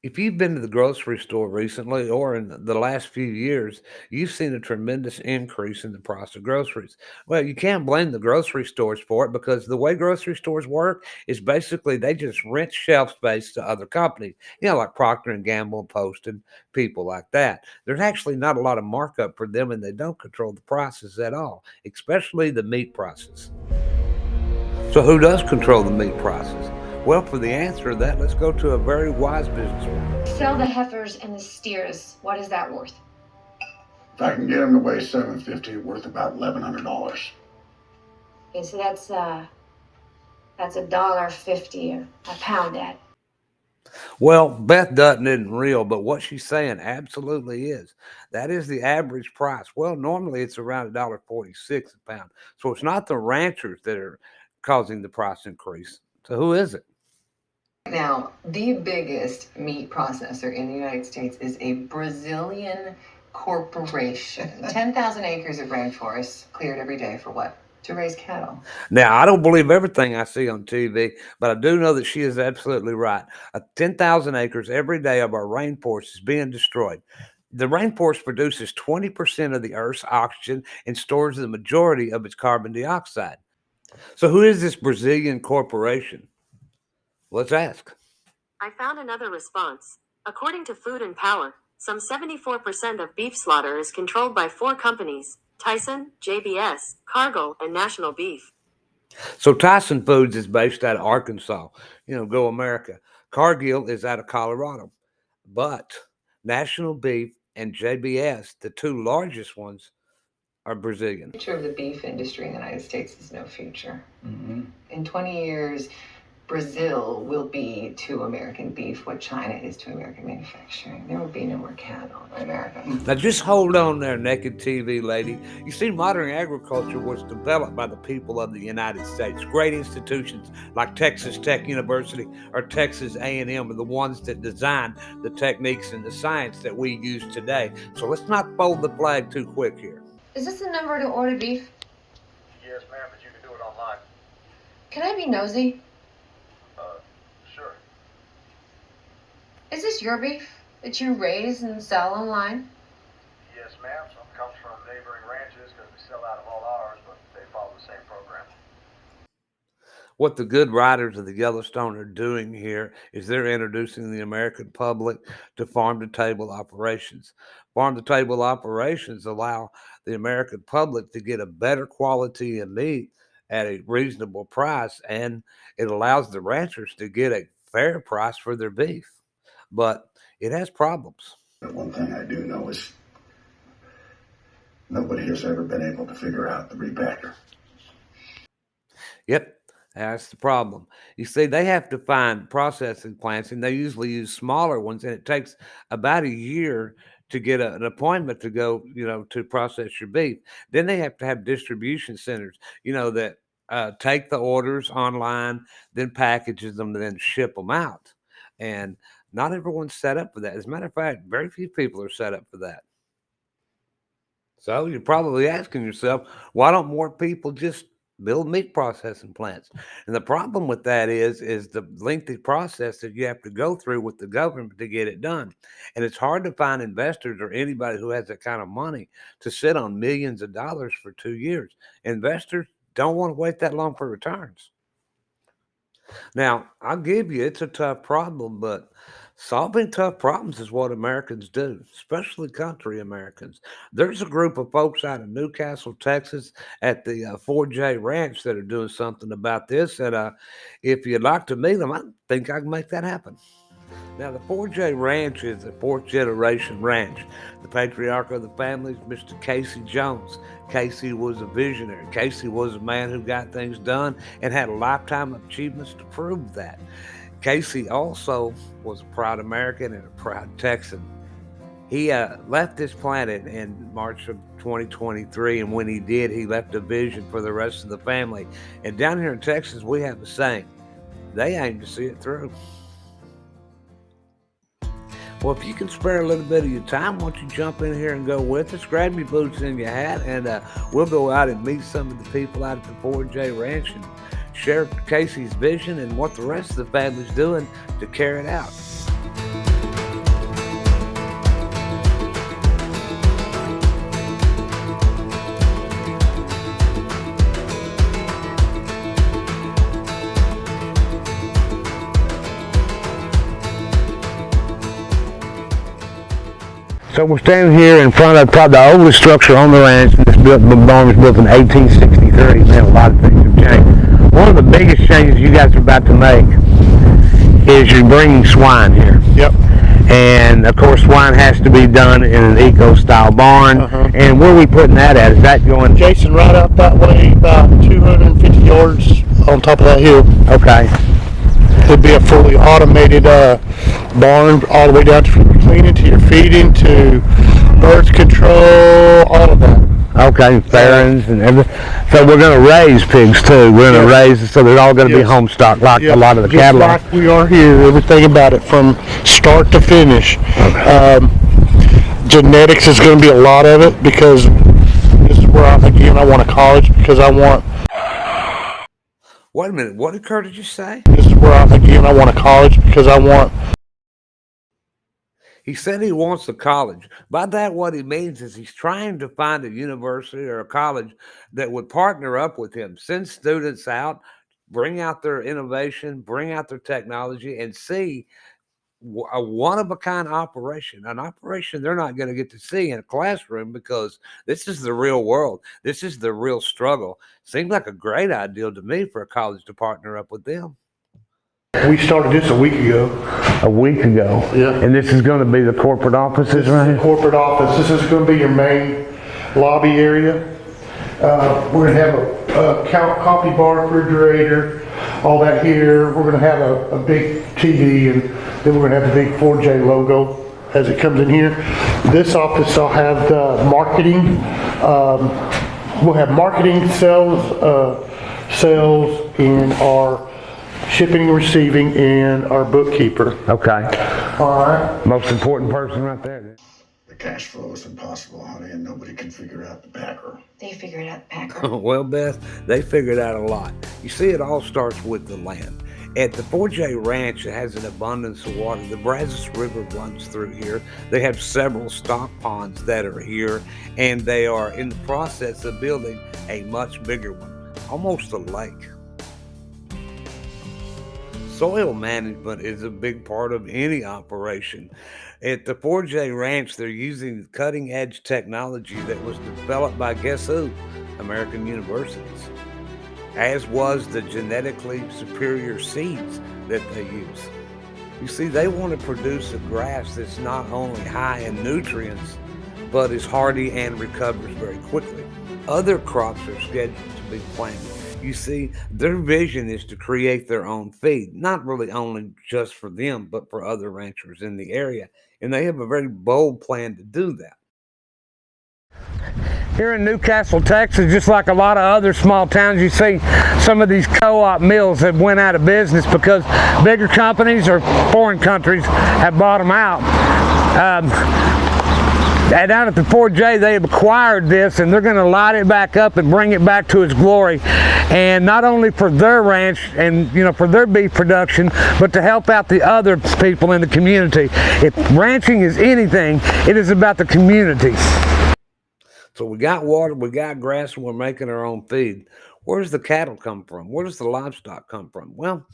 If you've been to the grocery store recently or in the last few years, you've seen a tremendous increase in the price of groceries. Well, you can't blame the grocery stores for it because the way grocery stores work is basically they just rent shelf space to other companies, like Procter and Gamble, Post, and people like that. There's actually not a lot of markup for them, and they don't control the prices at all, especially the meat prices. So, who does control the meat prices? Well, for the answer to that, let's go to a very wise businesswoman. Sell the heifers and the steers. What is that worth? If I can get them to weigh 750, worth about $1,100. Okay, so that's $1.50 a pound at. Well, Beth Dutton isn't real, but what she's saying absolutely is. That is the average price. Well, normally it's around $1.46 a pound. So it's not the ranchers that are causing the price increase. So who is it? Now, the biggest meat processor in the United States is a Brazilian corporation. 10,000 acres of rainforest cleared every day for what? To raise cattle. Now, I don't believe everything I see on TV, but I do know that she is absolutely right. 10,000 acres every day of our rainforest is being destroyed. The rainforest produces 20% of the Earth's oxygen and stores the majority of its carbon dioxide. So, who is this Brazilian corporation? Let's ask. I found another response. According to Food and Power, some 74% of beef slaughter is controlled by four companies: Tyson, JBS, Cargill, and National Beef. So, Tyson Foods is based out of Arkansas. Go America. Cargill is out of Colorado. But National Beef and JBS, the two largest ones, are Brazilian. The future of the beef industry in the United States is no future. Mm-hmm. In 20 years, Brazil will be to American beef what China is to American manufacturing. There will be no more cattle in America. Now, just hold on there, naked TV lady. You see, modern agriculture was developed by the people of the United States. Great institutions like Texas Tech University or Texas A&M are the ones that designed the techniques and the science that we use today. So let's not fold the flag too quick here. Is this the number to order beef? Yes, ma'am, but you can do it online. Can I be nosy? Sure. Is this your beef that you raise and sell online? Yes, ma'am. Some comes from neighboring ranches because we sell out of all ours, but they follow the same program. What the good riders of the Yellowstone are doing here is they're introducing the American public to farm to table operations. Farm to table operations allow the American public to get a better quality of meat at a reasonable price, and it allows the ranchers to get a fair price for their beef. But it has problems. But one thing I do know is nobody has ever been able to figure out the repacker. Yep, that's the problem. You see, they have to find processing plants, and they usually use smaller ones, and it takes about a year to get an appointment to go, to process your beef. Then they have to have distribution centers, that take the orders online, then packages them, and then ship them out. And not everyone's set up for that. As a matter of fact, very few people are set up for that. So you're probably asking yourself, why don't more people just build meat processing plants? And the problem with that is the lengthy process that you have to go through with the government to get it done. And it's hard to find investors or anybody who has that kind of money to sit on millions of dollars for 2 years. Investors don't want to wait that long for returns. Now, I'll give you, it's a tough problem, but solving tough problems is what Americans do, especially country Americans. There's a group of folks out of Newcastle, Texas, at the 4J Ranch that are doing something about this. And if you'd like to meet them, I think I can make that happen. Now, the 4J Ranch is a fourth generation ranch. The patriarch of the family is Mr. Casey Jones. Casey was a visionary. Casey was a man who got things done and had a lifetime of achievements to prove that. Casey also was a proud American and a proud Texan. He left this planet in March of 2023, and when he did, he left a vision for the rest of the family. And down here in Texas, we have a saying, they aim to see it through. Well, if you can spare a little bit of your time, why don't you jump in here and go with us? Grab your boots and your hat, and we'll go out and meet some of the people out at the 4J Ranch and share Casey's vision and what the rest of the family's doing to carry it out. So we're standing here in front of probably the oldest structure on the ranch. This barn was built in 1863, and a lot of things have changed. One of the biggest changes you guys are about to make is you're bringing swine here. Yep. And of course, swine has to be done in an eco-style barn. And where are we putting that at? Is that going? Jason, right out that way, about 250 yards on top of that hill. Okay. It'd be a fully automated barn, all the way down to your cleaning, to your feeding, to birth control, all of that. Okay, farrins and everything. So we're going to raise pigs too. We're going to raise, so they're all going to be Yes. home stock like a lot of the Just cattle. like we are here, everything about it from start to finish. Genetics is going to be a lot of it, because this is where I want a college, because I want. Wait a minute, what occurred did you say? This is where I want a college, because I want. He said he wants a college. By that, what he means is he's trying to find a university or a college that would partner up with him, send students out, bring out their innovation, bring out their technology, and see a one-of-a-kind operation, an operation they're not going to get to see in a classroom, because this is the real world. This is the real struggle. Seems like a great idea to me for a college to partner up with them. We started this a week ago. A week ago. Yeah. And this is going to be the corporate offices, right? Corporate office. This is going to be your main lobby area. We're going to have a coffee bar, refrigerator, all that here. We're going to have a big TV, and then we're going to have the big 4J logo as it comes in here. This office will have the marketing. We'll have marketing, sales, and our shipping and receiving, and our bookkeeper. Okay. All right. Most important person right there. The cash flow is impossible, honey, and nobody can figure out the backer. They figured out the Packer. Well, Beth, they figured out a lot. You see, it all starts with the land. At the 4J Ranch, it has an abundance of water. The Brazos River runs through here. They have several stock ponds that are here, and they are in the process of building a much bigger one, almost a lake. Soil management is a big part of any operation. At the 4J Ranch, they're using cutting edge technology that was developed by guess who? American universities, as was the genetically superior seeds that they use. You see, they want to produce a grass that's not only high in nutrients, but is hardy and recovers very quickly. Other crops are scheduled to be planted. You see, their vision is to create their own feed, not really only just for them, but for other ranchers in the area. And they have a very bold plan to do that. Here in Newcastle, Texas, just like a lot of other small towns, you see some of these co-op mills that went out of business because bigger companies or foreign countries have bought them out. And down at the 4J, they have acquired this, and they're going to light it back up and bring it back to its glory. And not only for their ranch and, for their beef production, but to help out the other people in the community. If ranching is anything, it is about the community. So we got water, we got grass, and we're making our own feed. Where does the cattle come from? Where does the livestock come from? Well,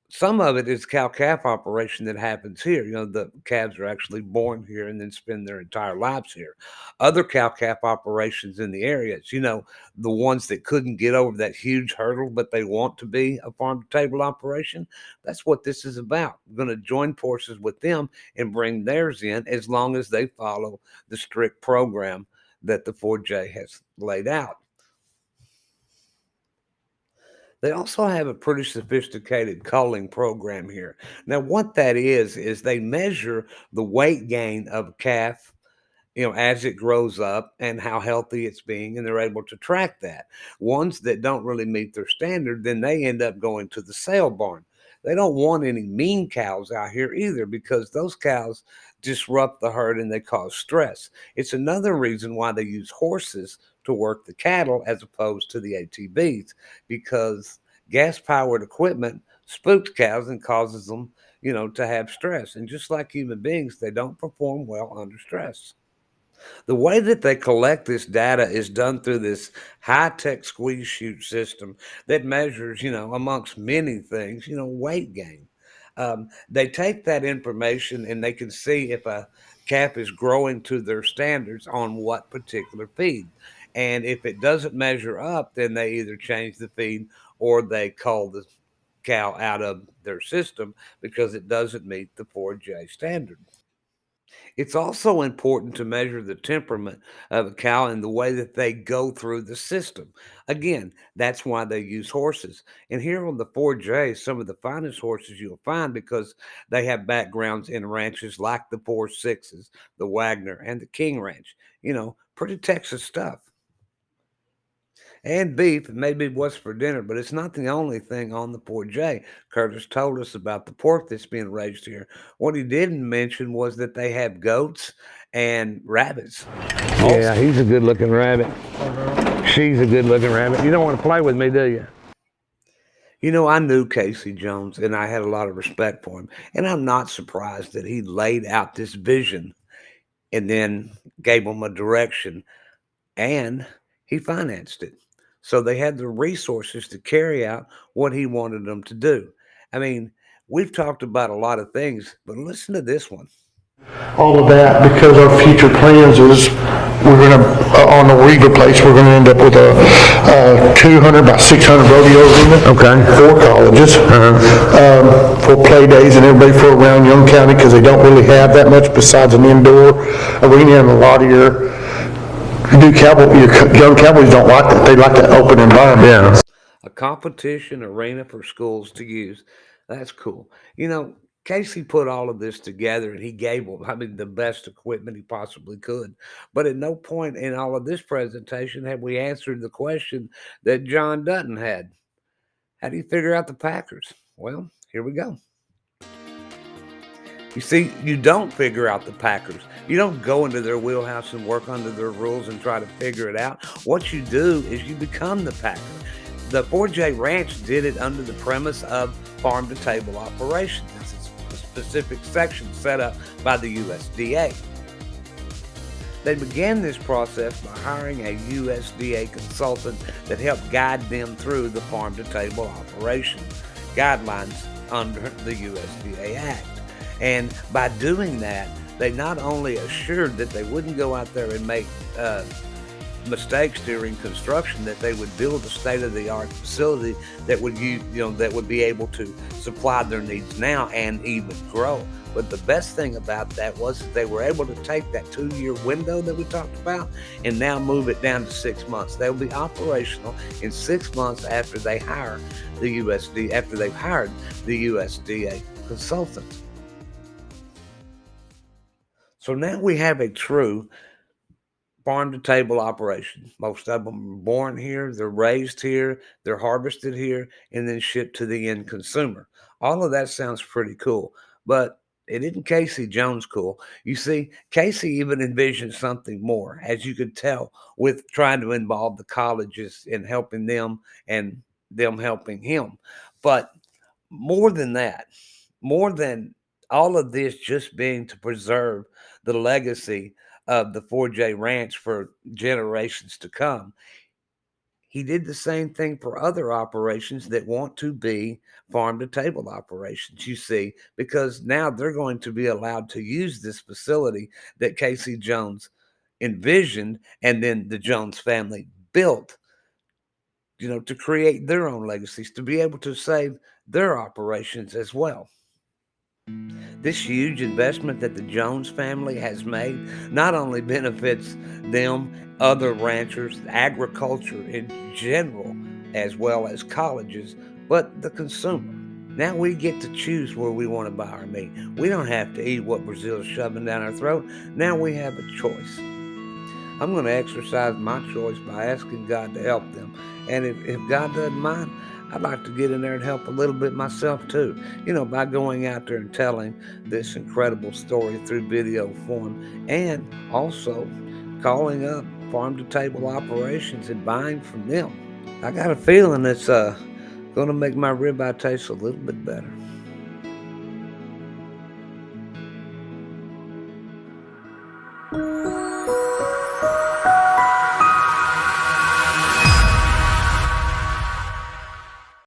some of it is cow-calf operation that happens here. The calves are actually born here and then spend their entire lives here. Other cow-calf operations in the areas, the ones that couldn't get over that huge hurdle, but they want to be a farm-to-table operation, that's what this is about. We're going to join forces with them and bring theirs in as long as they follow the strict program that the 4J has laid out. They also have a pretty sophisticated culling program here. Now, what that is they measure the weight gain of a calf, as it grows up and how healthy it's being, and they're able to track that. Ones that don't really meet their standard, then they end up going to the sale barn. They don't want any mean cows out here either, because those cows disrupt the herd and they cause stress. It's another reason why they use horses to work the cattle as opposed to the ATVs, because gas-powered equipment spooks cows and causes them, to have stress. And just like human beings, they don't perform well under stress. The way that they collect this data is done through this high-tech squeeze chute system that measures, amongst many things, weight gain. They take that information and they can see if a calf is growing to their standards on what particular feed. And if it doesn't measure up, then they either change the feed or they cull the cow out of their system because it doesn't meet the 4J standard. It's also important to measure the temperament of a cow and the way that they go through the system. Again, that's why they use horses. And here on the 4J, some of the finest horses you'll find because they have backgrounds in ranches like the 4 6s, the Wagner, and the King Ranch. Pretty Texas stuff. And beef, maybe what's for dinner, but it's not the only thing on the 4J. Curtis told us about the pork that's being raised here. What he didn't mention was that they have goats and rabbits. Yeah, he's a good looking rabbit. She's a good looking rabbit. You don't want to play with me, do you? I knew Casey Jones and I had a lot of respect for him. And I'm not surprised that he laid out this vision and then gave them a direction and he financed it. So they had the resources to carry out what he wanted them to do. I mean, we've talked about a lot of things, but listen to this one. All of that because our future plans is we're going to, on the Weaver place, we're going to end up with a 200 by 600 rodeo arena. Okay. 4 colleges for play days and everybody for around Young County because they don't really have that much besides an indoor arena and a lot of your young cowboys don't like that. They like that open environment. Yeah. A competition arena for schools to use. That's cool. Casey put all of this together and he gave them, the best equipment he possibly could. But at no point in all of this presentation have we answered the question that John Dutton had. How do you figure out the Packers? Well, here we go. You see, you don't figure out the Packers. You don't go into their wheelhouse and work under their rules and try to figure it out. What you do is you become the Packer. The 4J Ranch did it under the premise of farm-to-table operations. It's a specific section set up by the USDA. They began this process by hiring a USDA consultant that helped guide them through the farm-to-table operation guidelines under the USDA Act. And by doing that, they not only assured that they wouldn't go out there and make mistakes during construction, that they would build a state-of-the-art facility that would that would be able to supply their needs now and even grow. But the best thing about that was that they were able to take that 2-year window that we talked about and now move it down to 6 months. They'll be operational in 6 months after they hire after they've hired the USDA consultant. So now we have a true farm-to-table operation. Most of them are born here, they're raised here, they're harvested here, and then shipped to the end consumer. All of that sounds pretty cool, but it isn't Casey Jones cool. You see, Casey even envisioned something more, as you could tell, with trying to involve the colleges in helping them and them helping him. But more than that, more than all of this just being to preserve the legacy of the 4J Ranch for generations to come, he did the same thing for other operations that want to be farm-to-table operations, you see, because now they're going to be allowed to use this facility that Casey Jones envisioned and then the Jones family built, to create their own legacies, to be able to save their operations as well. This huge investment that the Jones family has made not only benefits them, other ranchers, agriculture in general, as well as colleges, but the consumer. Now we get to choose where we want to buy our meat. We don't have to eat what Brazil's shoving down our throat. Now we have a choice. I'm going to exercise my choice by asking God to help them. And if God doesn't mind, I'd like to get in there and help a little bit myself too, by going out there and telling this incredible story through video form and also calling up farm-to-table operations and buying from them. I got a feeling it's going to make my ribeye taste a little bit better.